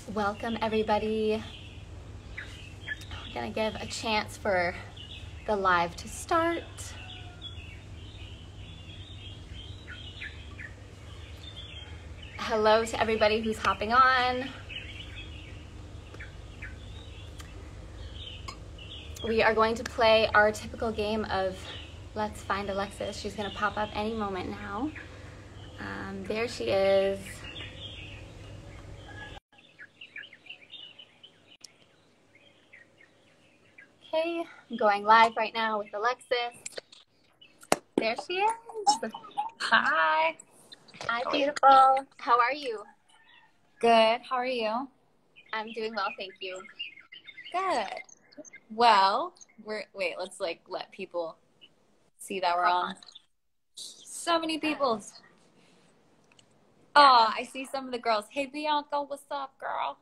Welcome, everybody. We're going to give a chance for the live to start. Hello to everybody who's hopping on. We are going to play our typical game of Let's Find Alexis. She's going to pop up any moment now. There she is. Okay, I'm going live right now with Alexis. There she is. Hi. Hi, beautiful. How are you? Good. How are you? I'm doing well, thank you. Good. Well, let's let people see that we're on. So many people. Oh, I see some of the girls. Hey, Bianca, what's up, girl?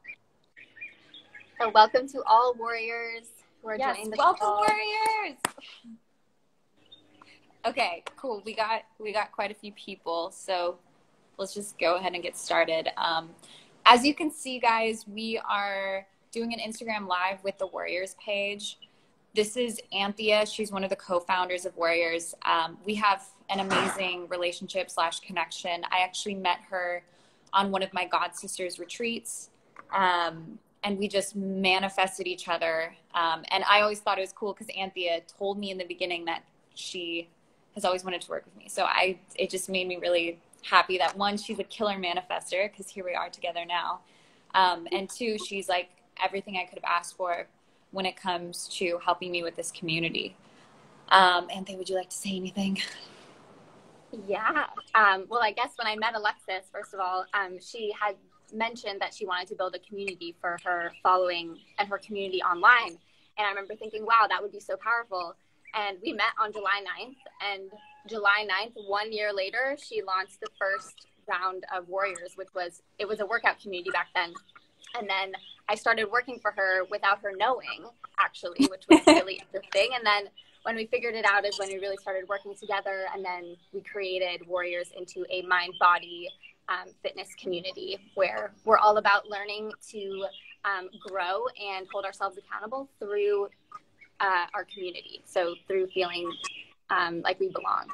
So welcome to all Worriors who are joining the welcome, call. Worriors. Okay, cool. We got quite a few people, so let's just go ahead and get started. As you can see, guys, we are doing an Instagram Live with the Worriors page. This is Anthea. She's one of the co-founders of Worriors. We have an amazing relationship / connection. I actually met her on one of my God sisters retreats. And we just manifested each other. And I always thought it was cool because Anthea told me in the beginning that she has always wanted to work with me. So it just made me really happy that one, she's a killer manifester because here we are together now. And two, she's like everything I could have asked for when it comes to helping me with this community. Anthea, would you like to say anything? Yeah. Well, I guess when I met Alexis, first of all, she had mentioned that she wanted to build a community for her following and her community online. And I remember thinking, wow, that would be so powerful. And we met on July 9th. And July 9th, 1 year later, she launched the first round of Worriors, it was a workout community back then. And then I started working for her without her knowing, actually, which was really interesting. And then when we figured it out is when we really started working together. And then we created Worriors into a mind-body fitness community where we're all about learning to grow and hold ourselves accountable through our community. So through feeling like we belong.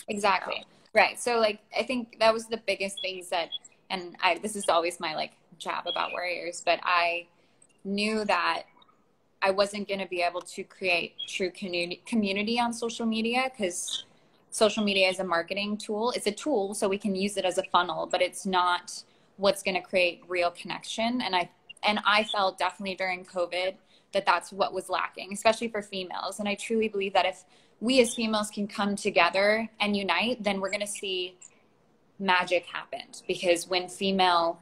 Exactly. Right. So I think that was the biggest things and this is always my jab about Worriors, but I knew that I wasn't going to be able to create true community on social media because social media is a marketing tool. It's a tool, so we can use it as a funnel, but it's not what's going to create real connection. And I felt definitely during COVID that that's what was lacking, especially for females. And I truly believe that if we as females can come together and unite, then we're going to see magic happen. Because when female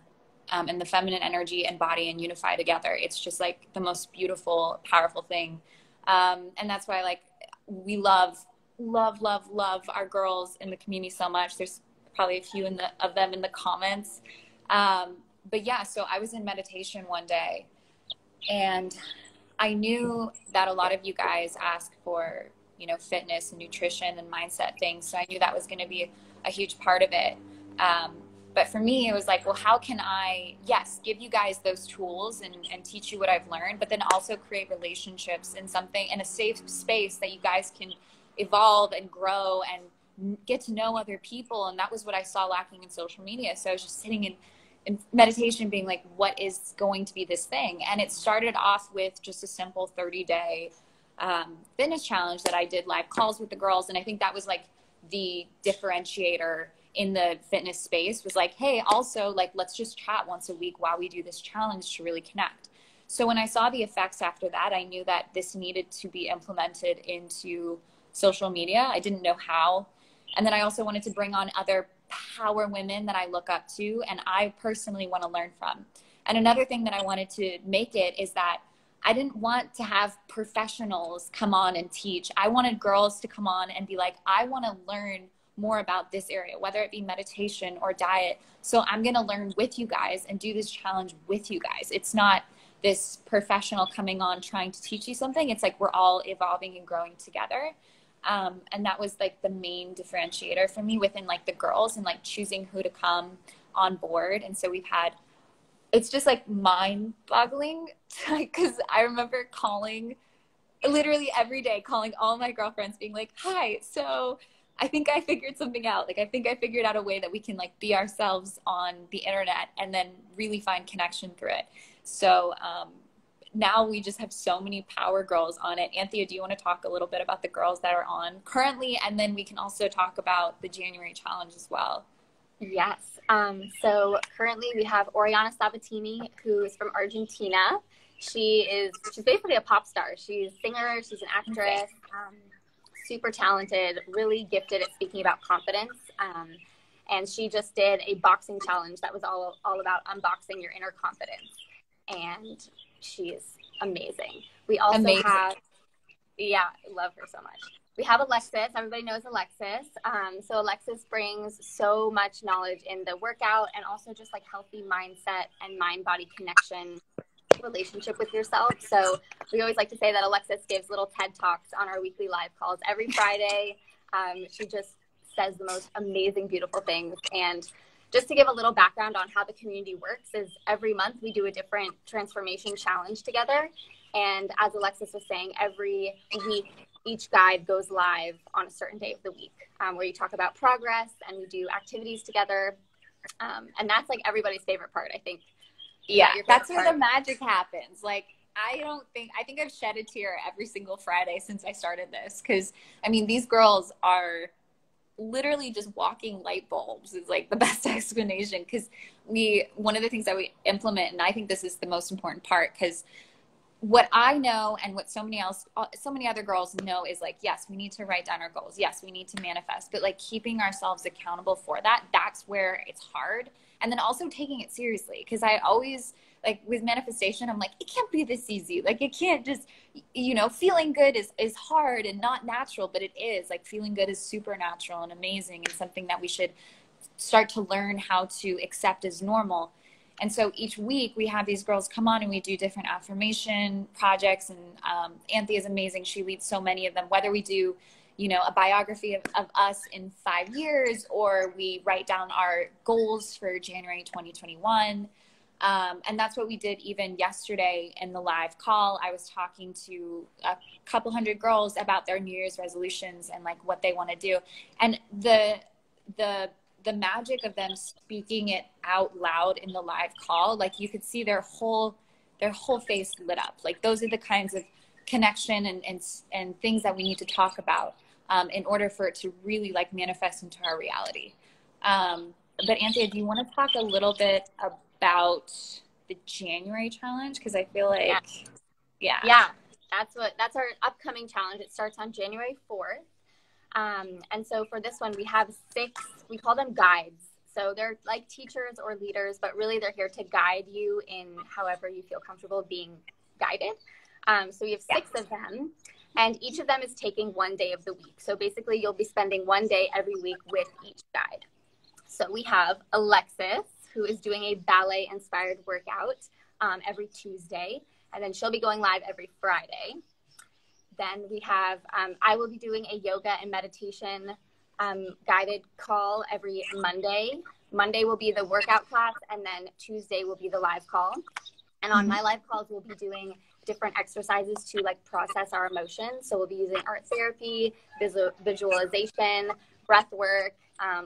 and the feminine energy and body and unify together, it's just the most beautiful, powerful thing. And that's why we love our girls in the community so much. There's probably a few of them in the comments. But yeah, so I was in meditation one day and I knew that a lot of you guys ask for, fitness and nutrition and mindset things. So I knew that was going to be a huge part of it. But for me, it was well, how can I, give you guys those tools and teach you what I've learned, but then also create relationships in a safe space that you guys can evolve and grow and get to know other people. And that was what I saw lacking in social media. So I was just sitting in meditation being what is going to be this thing? And it started off with just a simple 30-day fitness challenge that I did live calls with the girls. And I think that was the differentiator in the fitness space was hey, also let's just chat once a week while we do this challenge to really connect. So when I saw the effects after that, I knew that this needed to be implemented into social media. I didn't know how. And then I also wanted to bring on other power women that I look up to and I personally want to learn from. And another thing that I wanted to make it is that I didn't want to have professionals come on and teach. I wanted girls to come on and be I want to learn more about this area, whether it be meditation or diet. So I'm going to learn with you guys and do this challenge with you guys. It's not this professional coming on trying to teach you something. It's we're all evolving and growing together. And that was the main differentiator for me within the girls and choosing who to come on board. And so we've had it's just like mind boggling, because I remember calling literally every day, calling all my girlfriends being like, hi, so I think I figured something out. Like, I think I figured out a way that we can like be ourselves on the internet and then really find connection through it. So now we just have so many power girls on it. Anthea, do you want to talk a little bit about the girls that are on currently? And then we can also talk about the January challenge as well. Yes. So currently we have Oriana Sabatini, who is from Argentina. She's basically a pop star. She's a singer, she's an actress, super talented, really gifted at speaking about confidence. And she just did a boxing challenge that was all about unboxing your inner confidence. And she's amazing. We also have, yeah, I love her so much. We have Alexis. Everybody knows Alexis. So Alexis brings so much knowledge in the workout and also just like healthy mindset and mind-body connection relationship with yourself. So we always like to say that Alexis gives little TED Talks on our weekly live calls every Friday. She just says the most amazing, beautiful things. And just to give a little background on how the community works is every month we do a different transformation challenge together. And as Alexis was saying, every week, each guide goes live on a certain day of the week, where you talk about progress and we do activities together. And that's like everybody's favorite part, I think. Yeah, that's where the magic happens. Like, I think I've shed a tear every single Friday since I started this. Because, I mean, these girls are literally just walking light bulbs is like the best explanation. Because one of the things that we implement, and I think this is the most important part, because what I know and what so many other girls know is like, yes, we need to write down our goals. Yes, we need to manifest, but like keeping ourselves accountable for that, that's where it's hard. And then also taking it seriously. Cause I always like with manifestation, I'm like, it can't be this easy. Like it can't just, feeling good is hard and not natural, but it is. Like feeling good is supernatural and amazing and something that we should start to learn how to accept as normal. And so each week we have these girls come on and we do different affirmation projects. And Anthea is amazing. She leads so many of them, whether we do, a biography of us in 5 years, or we write down our goals for January 2021. And that's what we did even yesterday in the live call. I was talking to a couple hundred girls about their New Year's resolutions and like what they want to do. And the magic of them speaking it out loud in the live call, like you could see their whole face lit up. Like those are the kinds of connection and things that we need to talk about in order for it to really like manifest into our reality. But Anthea, do you want to talk a little bit about the January challenge? Because I feel like, yeah, that's our upcoming challenge. It starts on January 4th. And so for this one, we have 6, we call them guides. So they're like teachers or leaders, but really they're here to guide you in however you feel comfortable being guided. So we have 6 of them, and each of them is taking one day of the week. So basically you'll be spending one day every week with each guide. So we have Alexis, who is doing a ballet inspired workout every Tuesday, and then she'll be going live every Friday. Then we have, I will be doing a yoga and meditation guided call every Monday. Monday will be the workout class, and then Tuesday will be the live call. And on my live calls, we'll be doing different exercises to like process our emotions. So we'll be using art therapy, visualization, breath work,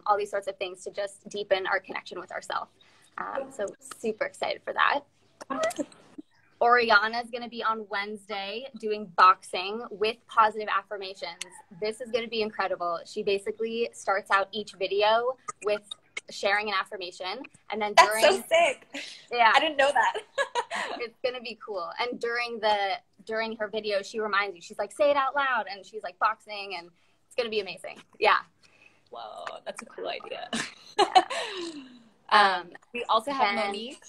all these sorts of things to just deepen our connection with ourselves. So super excited for that. Oriana is going to be on Wednesday doing boxing with positive affirmations. This is going to be incredible. She basically starts out each video with sharing an affirmation, and then that's so sick. Yeah, I didn't know that. It's going to be cool. And during her video, she reminds you, she's like, say it out loud, and she's like boxing, and it's going to be amazing. Yeah. Whoa, that's a cool idea. Yeah. We also have Monique.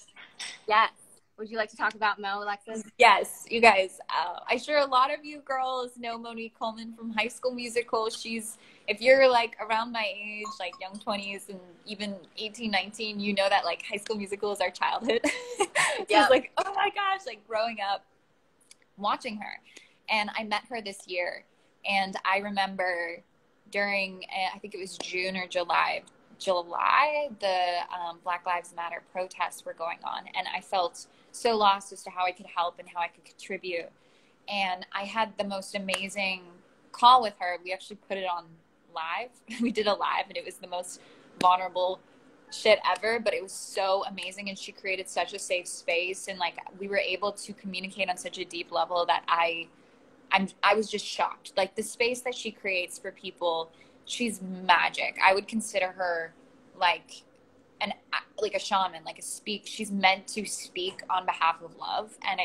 Yes. Would you like to talk about Mo, Alexis? Yes, you guys. I'm sure a lot of you girls know Monique Coleman from High School Musical. If you're like around my age, like young 20s and even 18, 19, you know that like High School Musical is our childhood. So it's like, oh my gosh, like growing up watching her. And I met her this year. And I remember during, I think it was June or July, July, the Black Lives Matter protests were going on, and I felt so lost as to how I could help and how I could contribute. And I had the most amazing call with her. We actually put it on live. We did a live, and it was the most vulnerable shit ever, but it was so amazing. And she created such a safe space, and like we were able to communicate on such a deep level that I was just shocked. Like the space that she creates for people, she's magic. I would consider her like a shaman, like she's meant to speak on behalf of love. And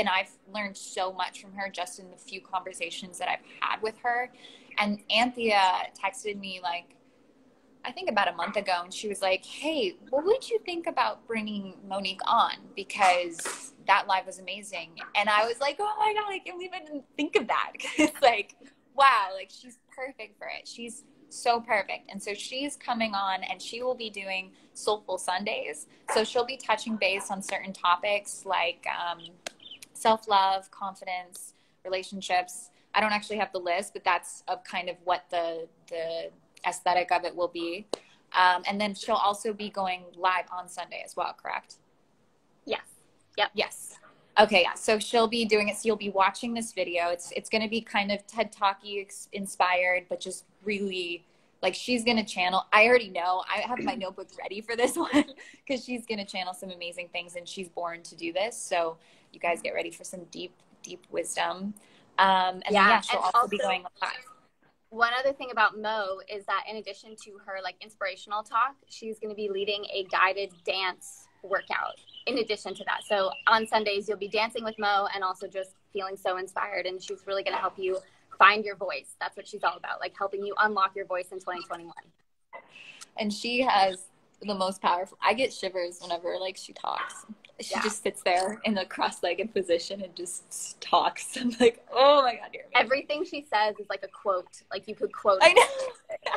I've learned so much from her just in the few conversations that I've had with her. And Anthea texted me like, I think about a month ago, and she was like, hey, what would you think about bringing Monique on? Because that live was amazing. And I was like, oh my God, I can't believe I didn't think of that. It's like, wow, like she's perfect for it. She's so perfect. And so she's coming on, and she will be doing Soulful Sundays. So she'll be touching base on certain topics like self-love, confidence, relationships. I don't actually have the list, but that's of kind of what the aesthetic of it will be. And then she'll also be going live on Sunday as well, correct? Yes. Yep. Yes. Okay, yeah. So she'll be doing it. So you'll be watching this video. It's going to be kind of TED Talky inspired, but just really like she's going to channel. I already know. I have my notebook ready for this one because she's going to channel some amazing things, and she's born to do this. So you guys get ready for some deep, deep wisdom. And then she'll also be going live. One other thing about Mo is that in addition to her like inspirational talk, she's going to be leading a guided dance workout in addition to that. So on Sundays, you'll be dancing with Mo and also just feeling so inspired. And she's really going to help you find your voice. That's what she's all about, like helping you unlock your voice in 2021. And she has the most powerful, I get shivers whenever like she talks. She just sits there in the cross-legged position and just talks. I'm like, oh my God, you're amazing. Everything she says is like a quote. Like you could quote I know.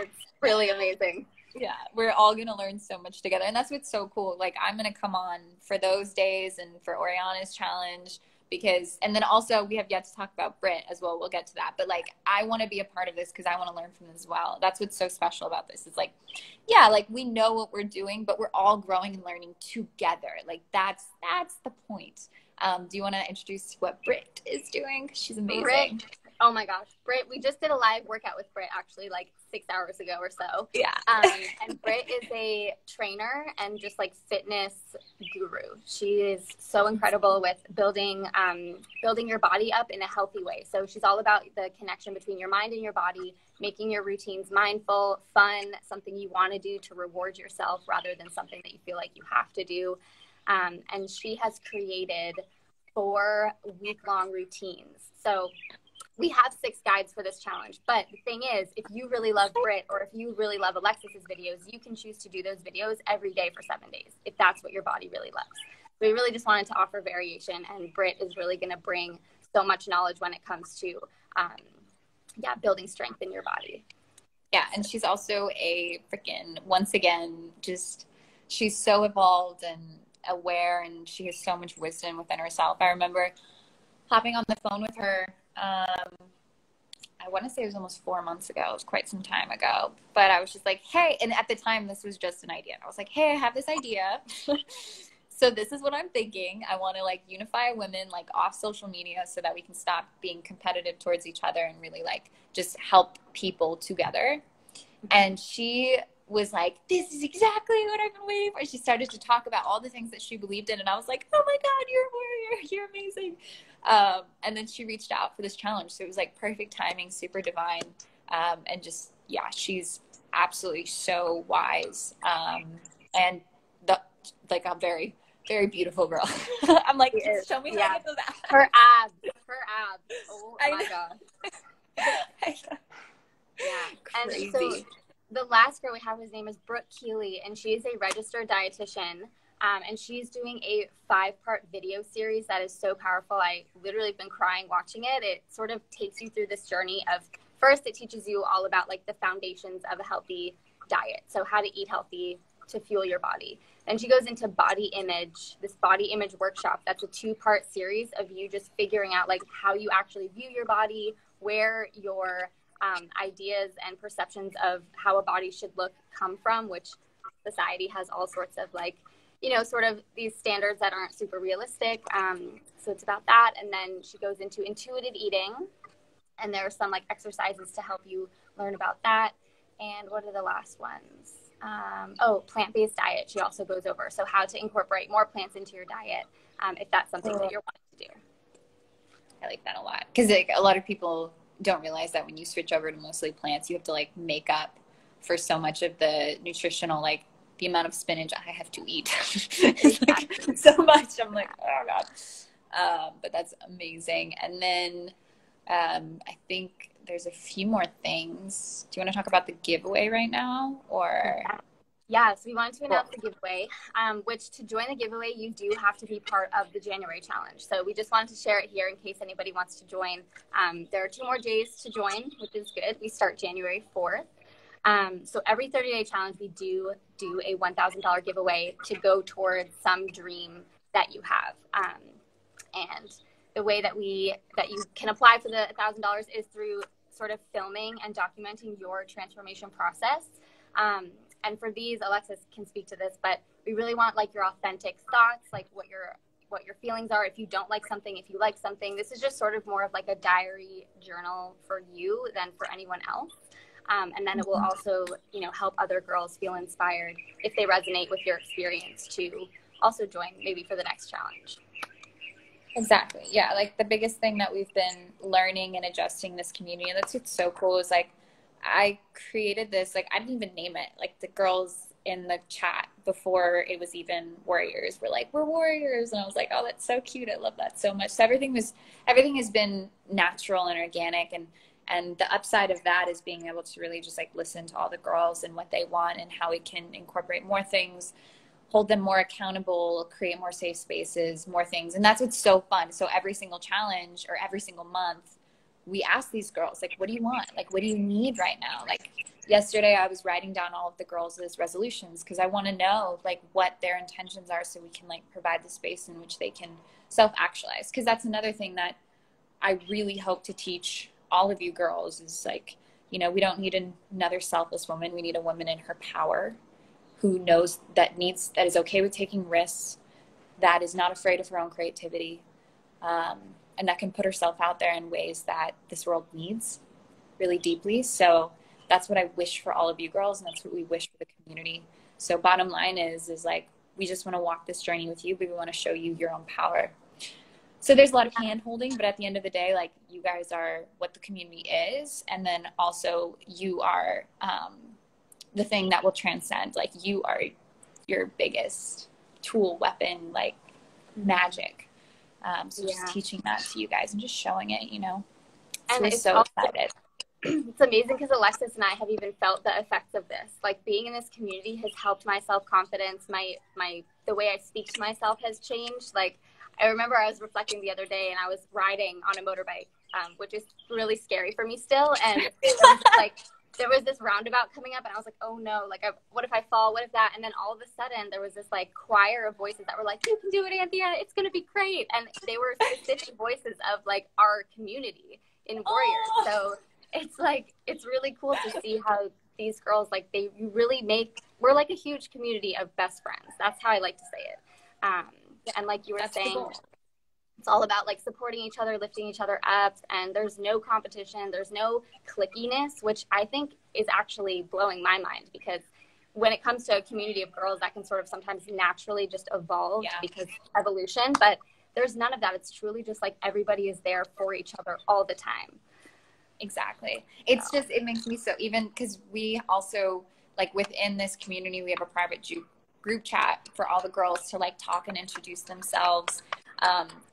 It's really amazing. Yeah, we're all going to learn so much together. And that's what's so cool. Like I'm going to come on for those days and for Oriana's challenge because, and then also we have yet to talk about Britt as well. We'll get to that. But like, I want to be a part of this because I want to learn from them as well. That's what's so special about this. It's like, yeah, like we know what we're doing, but we're all growing and learning together. Like that's the point. Do you want to introduce what Britt is doing? She's amazing. Britt, oh my gosh. Britt, we just did a live workout with Britt actually like 6 hours ago or so. Yeah. And Britt is a trainer and just like fitness guru. She is so incredible with building your body up in a healthy way. So she's all about the connection between your mind and your body, making your routines mindful, fun, something you want to do to reward yourself rather than something that you feel like you have to do. And she has created 4 week-long routines. So we have 6 guides for this challenge. But the thing is, if you really love Britt or if you really love Alexis's videos, you can choose to do those videos every day for 7 days, if that's what your body really loves. We really just wanted to offer variation, and Britt is really going to bring so much knowledge when it comes to, building strength in your body. Yeah, and she's also a freaking, once again, just, she's so evolved and aware, and she has so much wisdom within herself. I remember hopping on the phone with her, I want to say it was almost 4 months ago. It was quite some time ago. But I was just like, hey, and at the time, this was just an idea. I was like, hey, I have this idea. So this is what I'm thinking. I want to like unify women like off social media so that we can stop being competitive towards each other and really like just help people together. And she was like, this is exactly what I've been waiting for. She started to talk about all the things that she believed in. And I was like, oh my God, you're a warrior. You're amazing. And then she reached out for this challenge. So it was like perfect timing, super divine. And just, yeah, she's absolutely so wise. And like a very, very beautiful girl. I'm like, show me how to get those abs. Her abs. Oh my God. Yeah. Crazy. And so the last girl we have, his name is Brooke Keeley, and she is a registered dietitian. And she's doing a 5-part video series that is so powerful. I literally have been crying watching it. It sort of takes you through this journey of, first, it teaches you all about like the foundations of a healthy diet. So how to eat healthy to fuel your body. Then she goes into body image, this body image workshop. That's a 2-part series of you just figuring out like how you actually view your body, where your ideas and perceptions of how a body should look come from, which society has all sorts of like, you know, sort of these standards that aren't super realistic. So it's about that. And then she goes into intuitive eating, and there are some like exercises to help you learn about that. And what are the last ones? Plant-based diet. She also goes over. So how to incorporate more plants into your diet, if that's something that you're wanting to do. I like that a lot. Because like, a lot of people don't realize that when you switch over to mostly plants, you have to like make up for so much of the nutritional, like the amount of spinach I have to eat. It's like so much. I'm like, oh God. But that's amazing. And then I think there's a few more things. Do you want to talk about the giveaway right now, or? Yeah, so we wanted to announce the giveaway, which to join the giveaway, you do have to be part of the January challenge. So we just wanted to share it here in case anybody wants to join. There are 2 more days to join, which is good. We start January 4th. So every 30-day challenge, we do a $1,000 giveaway to go towards some dream that you have. And the way that you can apply for the $1,000 is through sort of filming and documenting your transformation process. And for these, Alexis can speak to this, but we really want like your authentic thoughts, like what your feelings are. If you don't like something, if you like something, this is just sort of more of like a diary journal for you than for anyone else. And then it will also, you know, help other girls feel inspired if they resonate with your experience to also join maybe for the next challenge. Exactly. Yeah. Like the biggest thing that we've been learning and adjusting this community, and that's what's so cool, is like I created this, like I didn't even name it. Like the girls in the chat before it was even Worriors were like, we're Worriors. And I was like, oh, that's so cute. I love that so much. So everything has been natural and organic. And the upside of that is being able to really just like listen to all the girls and what they want and how we can incorporate more things, hold them more accountable, create more safe spaces, more things. And that's what's so fun. So every single challenge or every single month, we ask these girls, like, what do you want? Like, what do you need right now? Like yesterday I was writing down all of the girls' resolutions because I want to know like what their intentions are so we can like provide the space in which they can self-actualize. Because that's another thing that I really hope to teach all of you girls is like, you know, we don't need another selfless woman. We need a woman in her power who knows that is okay with taking risks, that is not afraid of her own creativity, and that can put herself out there in ways that this world needs really deeply. So that's what I wish for all of you girls, and that's what we wish for the community. So bottom line is like, we just want to walk this journey with you, but we want to show you your own power. So there's a lot of hand holding, but at the end of the day, like you guys are what the community is. And then also you are the thing that will transcend. Like you are your biggest tool, weapon, like magic. So just teaching that to you guys and just showing it, you know. So we're so excited. It's amazing because Alexis and I have even felt the effects of this. Like being in this community has helped my self-confidence. The way I speak to myself has changed. Like I remember I was reflecting the other day and I was riding on a motorbike, which is really scary for me still. And there was this roundabout coming up and I was like, oh no, like what if I fall? What if that? And then all of a sudden there was this like choir of voices that were like, you can do it, Anthea. It's going to be great. And they were specific voices of like our community in Worriors. Oh. So it's like, it's really cool to see how these girls, like we're like a huge community of best friends. That's how I like to say it. And like you were saying, cool. It's all about like supporting each other, lifting each other up, and there's no competition, there's no clickiness, which I think is actually blowing my mind, because when it comes to a community of girls, that can sort of sometimes naturally just evolve because evolution, but there's none of that. It's truly just like everybody is there for each other all the time. Exactly. It's just, it makes me so, even because we also like within this community, we have a private group chat for all the girls to like talk and introduce themselves.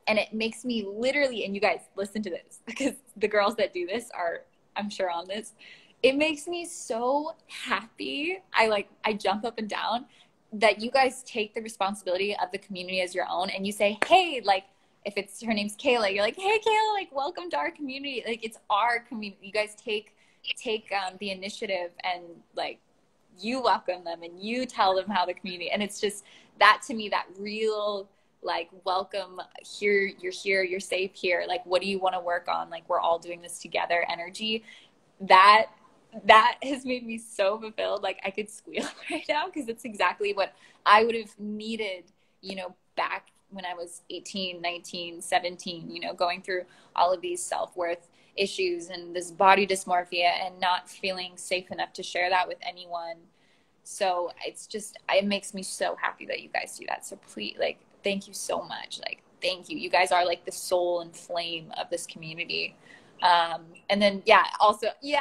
And it makes me literally, and you guys listen to this because the girls that do this are, I'm sure, on this. It makes me so happy. I jump up and down that you guys take the responsibility of the community as your own, and you say, hey, like if it's her name's Kayla, you're like, hey Kayla, like welcome to our community. Like it's our community. You guys take the initiative and like you welcome them and you tell them how the community, and it's just that to me, that real like welcome here, you're safe here, like what do you want to work on, like we're all doing this together energy that has made me so fulfilled. Like I could squeal right now because it's exactly what I would have needed, you know, back when I was 18, 19, 17, you know, going through all of these self-worth issues and this body dysmorphia and not feeling safe enough to share that with anyone. So it's just, it makes me so happy that you guys do that. So please, like, thank you so much. Like, thank you. You guys are like the soul and flame of this community. And then, yeah, also, yeah,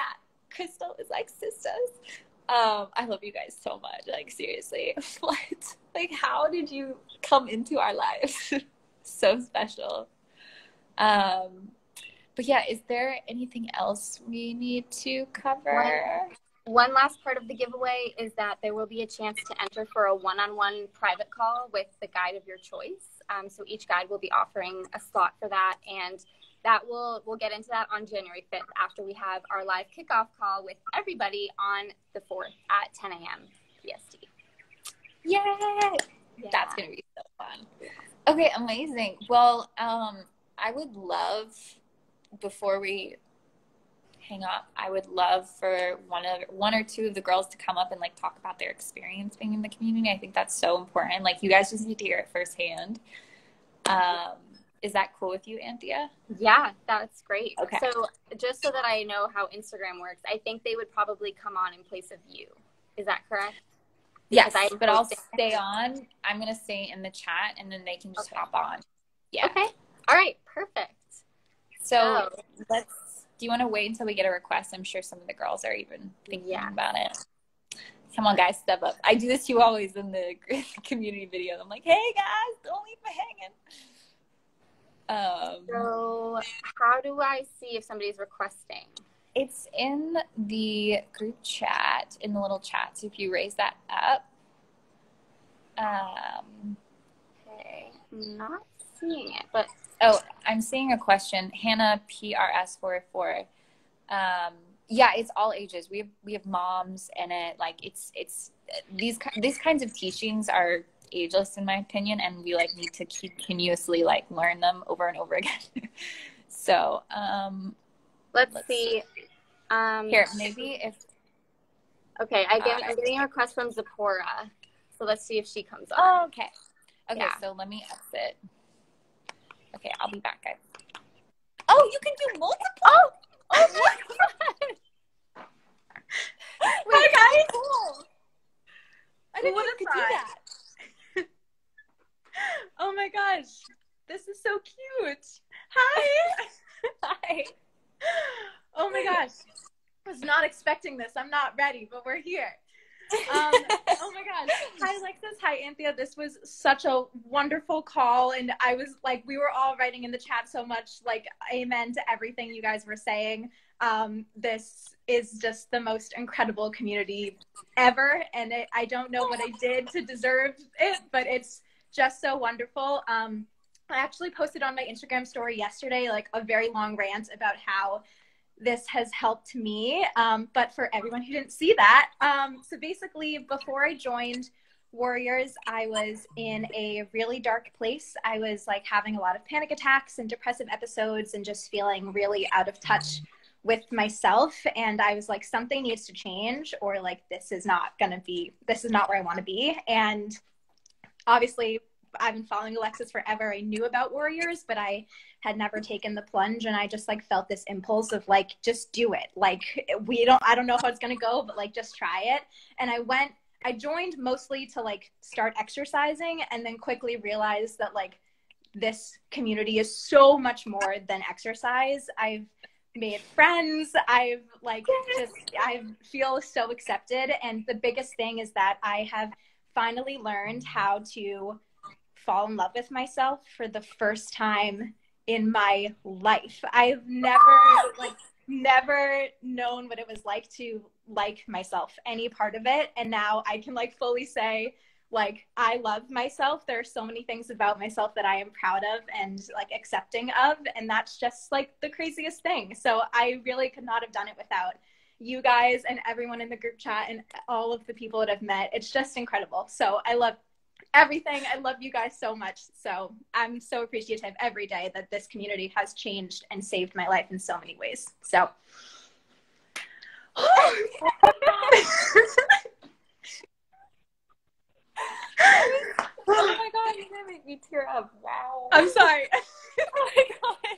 Crystal is like sisters. I love you guys so much. Like, seriously, what? Like, how did you come into our lives? So special. But yeah, is there anything else we need to cover? One last part of the giveaway is that there will be a chance to enter for a one-on-one private call with the guide of your choice. So each guide will be offering a slot for that, and that we'll get into that on January 5th after we have our live kickoff call with everybody on the 4th at 10 a.m. PST. Yay! Yeah. That's going to be so fun. Okay, amazing. Well, I would love, before we hang up, I would love for one or two of the girls to come up and like talk about their experience being in the community. I think that's so important. Like, you guys just need to hear it firsthand. Is that cool with you, Anthea? Yeah, that's great. Okay. So just so that I know how Instagram works, I think they would probably come on in place of you. Is that correct? Yes, but I'll stay on. I'm going to stay in the chat, and then they can just hop on. Yeah. Okay. All right. Perfect. So do you want to wait until we get a request? I'm sure some of the girls are even thinking about it. Come on, guys, step up. I do this to you always in the community video. I'm like, hey, guys, don't leave me hanging. So how do I see if somebody's requesting? It's in the group chat, in the little chat. So if you raise that up. Okay, I'm not seeing it, but. Oh, I'm seeing a question. Hannah PRS44. Yeah, it's all ages. We have moms in it. Like it's these kinds of teachings are ageless in my opinion, and we like need to continuously like learn them over and over again. So let's see. Here, maybe if. Okay, I'm getting a request from Zipporah. So let's see if she comes on. Oh, okay. Okay, yeah. So let me exit. Okay, I'll be back, guys. Oh, you can do multiple? Oh my God. Wait, hi, guys. Cool. I didn't know you could do that. Oh my gosh. This is so cute. Hi. Hi. Oh my gosh. I was not expecting this. I'm not ready, but we're here. Oh my gosh. Hi, Alexis. Hi, Anthea. This was such a wonderful call. And I was like, we were all writing in the chat so much, like, amen to everything you guys were saying. This is just the most incredible community ever. And I don't know what I did to deserve it, but it's just so wonderful. I actually posted on my Instagram story yesterday, like a very long rant about how this has helped me, but for everyone who didn't see that, so basically before I joined Worriors, I was in a really dark place. I was like having a lot of panic attacks and depressive episodes and just feeling really out of touch with myself. And I was like, something needs to change, or like, this is not where I want to be. And obviously I've been following Alexis forever. I knew about Worriors, but I had never taken the plunge, and I just like felt this impulse of like, just do it. Like, I don't know how it's going to go, but like, just try it. And I joined mostly to like start exercising, and then quickly realized that like this community is so much more than exercise. I've made friends. I feel so accepted. And the biggest thing is that I have finally learned how to fall in love with myself for the first time in my life. I've never known what it was like to like myself, any part of it. And now I can like fully say, like, I love myself. There are so many things about myself that I am proud of and like accepting of. And that's just like the craziest thing. So I really could not have done it without you guys and everyone in the group chat and all of the people that I've met. It's just incredible. So I love everything. I love you guys so much. So I'm so appreciative every day that this community has changed and saved my life in so many ways. So Oh my god, you're gonna make me tear up. Wow. I'm sorry. Oh my god.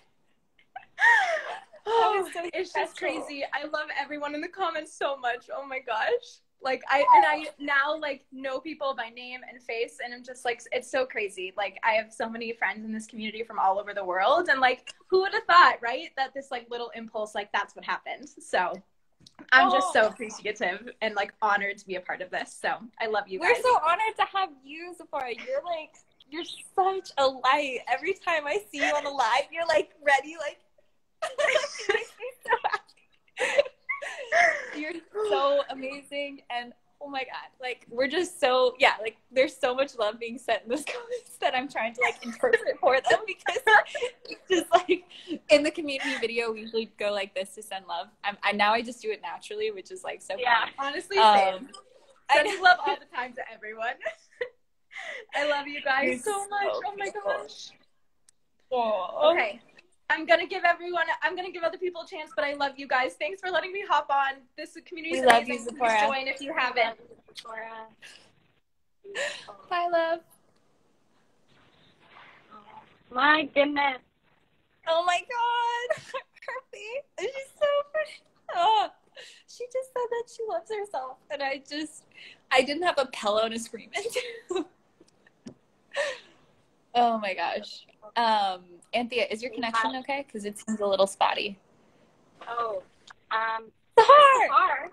Oh, so it's special. just crazy. I love everyone in the comments so much. Oh my gosh. Like I now like know people by name and face, and I'm just like, it's so crazy. Like I have so many friends in this community from all over the world, and like who would have thought, right? That this like little impulse, like that's what happened. So I'm just so appreciative and like honored to be a part of this. So I love you guys. We're so honored to have you, Sephora. You're such a light. Every time I see you on the live, you're like ready, like it makes me so happy. You're so amazing, and oh my god, like we're just so like there's so much love being sent in those comments that I'm trying to like interpret for them, because it's just like in the community video we usually go like this to send love. I just do it naturally, which is like so yeah, fun. honestly, same. Sending love all the time to everyone. I love you guys so much. Oh my gosh. Oh. Okay. I'm gonna give other people a chance, but I love you guys. Thanks for letting me hop on. This community is amazing. Please join if you haven't. Bye, love. My goodness. Oh my god. Her face. She's so pretty. Oh, she just said that she loves herself, and I didn't have a pillow to scream into. Oh my gosh. Anthea, is your connection okay? Because it seems a little spotty. Oh, Sahar!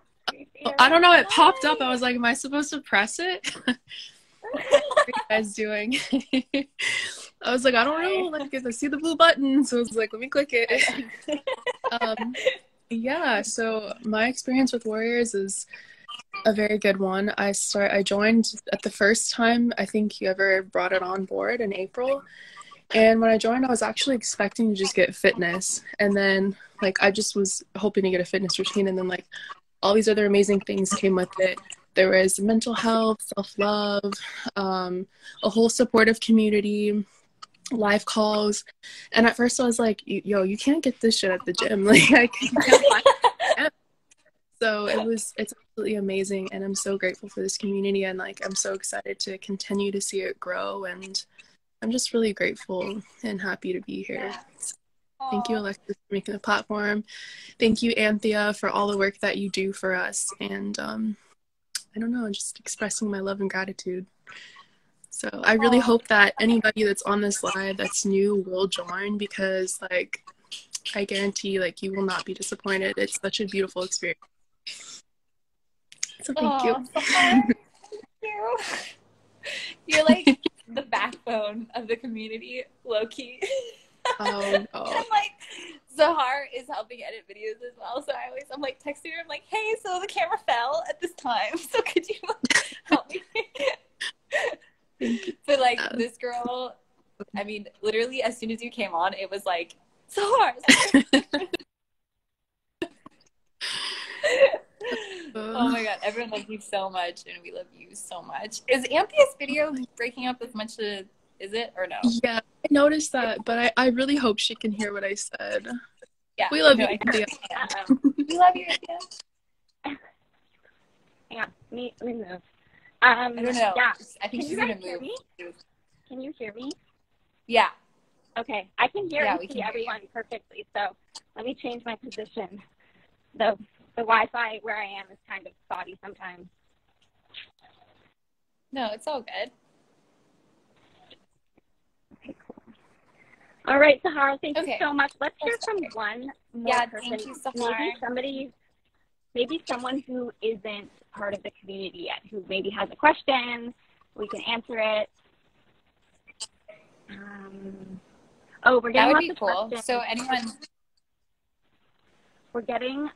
I don't know. It popped up. I was like, am I supposed to press it? What are you guys doing? I was like, I don't know. Like, I see the blue button. So I was like, let me click it. Yeah, so my experience with Worriors is a very good one. I joined at the first time I think you ever brought it on board in April. And when I joined, I was actually expecting to just get fitness. And then, like, I just was hoping to get a fitness routine. And then, like, all these other amazing things came with it. There was mental health, self-love, a whole supportive community, live calls. And at first I was like, yo, you can't get this shit at the gym. Like, you can't find it. So it's absolutely amazing. And I'm so grateful for this community. And, like, I'm so excited to continue to see it grow. And I'm just really grateful and happy to be here. Yeah. Thank you, Alexis, for making the platform. Thank you, Anthea, for all the work that you do for us. And I don't know, just expressing my love and gratitude. So I really hope that anybody that's on this live that's new will join, because, like, I guarantee, like, you will not be disappointed. It's such a beautiful experience. So thank you. Thank you. You're like the backbone of the community, low-key. Oh, no. And like Zahar is helping edit videos as well, so I'm like texting her. I'm like, hey, so the camera fell at this time, so could you help me? But like this girl, I mean, literally as soon as you came on, it was like Zahar. Oh my god, everyone loves you so much, and we love you so much. Is Anthea's video breaking up as much as is it, or no? Yeah, I noticed that, but I really hope she can hear what I said. Yeah, we love you, Anthea. We love you, Anthea. Yeah, let me move. I don't know. Yeah. I think she's gonna move. Can you hear me? Yeah. Okay, I can hear and see hear everyone perfectly. So let me change my position. The Wi-Fi where I am is kind of spotty sometimes. No, it's all good. Okay, cool. All right, Sahara, thank you so much. Let's hear from one more person. Thank you, Sahara. Maybe someone who isn't part of the community yet, who maybe has a question. We can answer it. We're getting lots of questions. So anyone... We're getting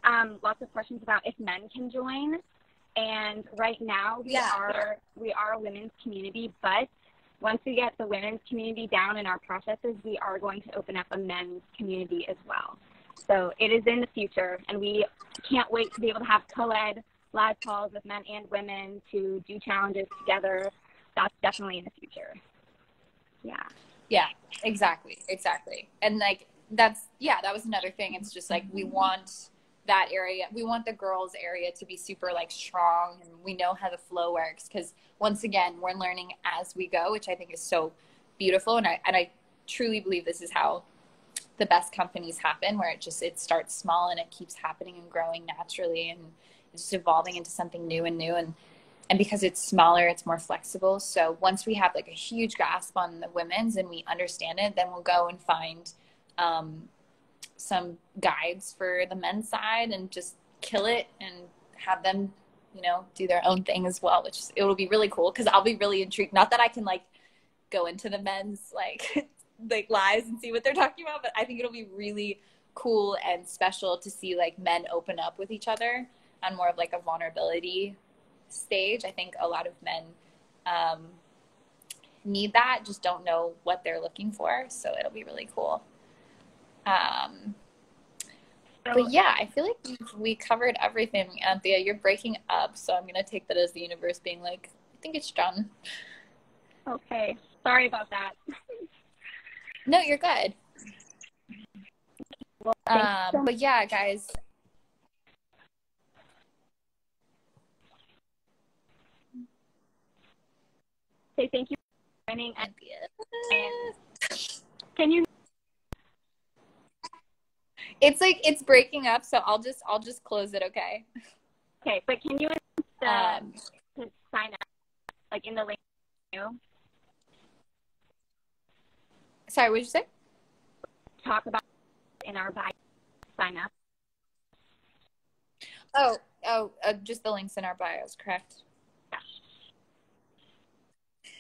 lots of questions about if men can join. And right now we are a women's community, but once we get the women's community down in our processes, we are going to open up a men's community as well. So it is in the future, and we can't wait to be able to have co-ed live calls with men and women to do challenges together. That's definitely in the future. Yeah, exactly. And like that was another thing. It's just like we want that area. We want the girls area to be super like strong, and we know how the flow works, because once again, we're learning as we go, which I think is so beautiful. And I truly believe this is how the best companies happen, where it starts small and it keeps happening and growing naturally, and it's just evolving into something new. And because it's smaller, it's more flexible. So once we have like a huge grasp on the women's and we understand it, then we'll go and find some guides for the men's side and just kill it and have them, you know, do their own thing as well, which it will be really cool, because I'll be really intrigued. Not that I can like go into the men's like like lives and see what they're talking about, but I think it'll be really cool and special to see like men open up with each other on more of like a vulnerability stage. I think a lot of men need that, just don't know what they're looking for. So it'll be really cool. But yeah, I feel like we covered everything. Anthea, you're breaking up, so I'm going to take that as the universe being like, I think it's done. Okay. Sorry about that. No, you're good. Well, but yeah, guys. Say thank you for joining. And can you? It's like it's breaking up, so I'll just close it. Okay. Okay, but can you to sign up, like in the link? Sorry, what did you say? Talk about in our bio. Sign up. Just the links in our bios, correct?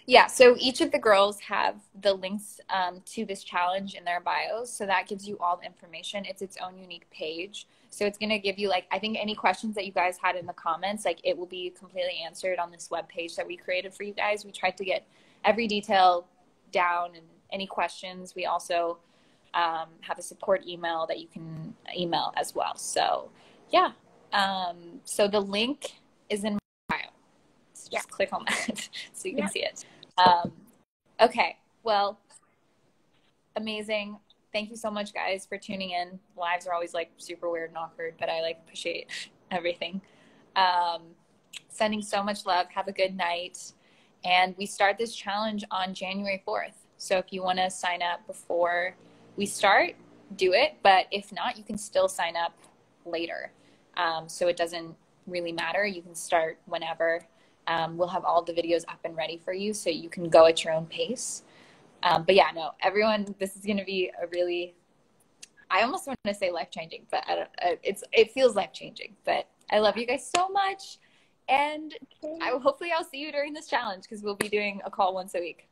Yeah, so each of the girls have the links to this challenge in their bios. So that gives you all the information. It's its own unique page. So it's going to give you, like, I think any questions that you guys had in the comments, like, it will be completely answered on this web page that we created for you guys. We tried to get every detail down, and any questions. We also have a support email that you can email as well. So, yeah. So the link is in my bio. So just click on that so you can see it. Okay, well, amazing. Thank you so much, guys, for tuning in. Lives are always like super weird and awkward, but I like appreciate everything. Sending so much love. Have a good night. And we start this challenge on January 4th. So if you want to sign up before we start, do it. But if not, you can still sign up later. So it doesn't really matter. You can start whenever. We'll have all the videos up and ready for you, so you can go at your own pace. But yeah, no, everyone, this is going to be a really, I almost want to say life-changing, but it feels life-changing. But I love you guys so much. And hopefully I'll see you during this challenge, because we'll be doing a call once a week.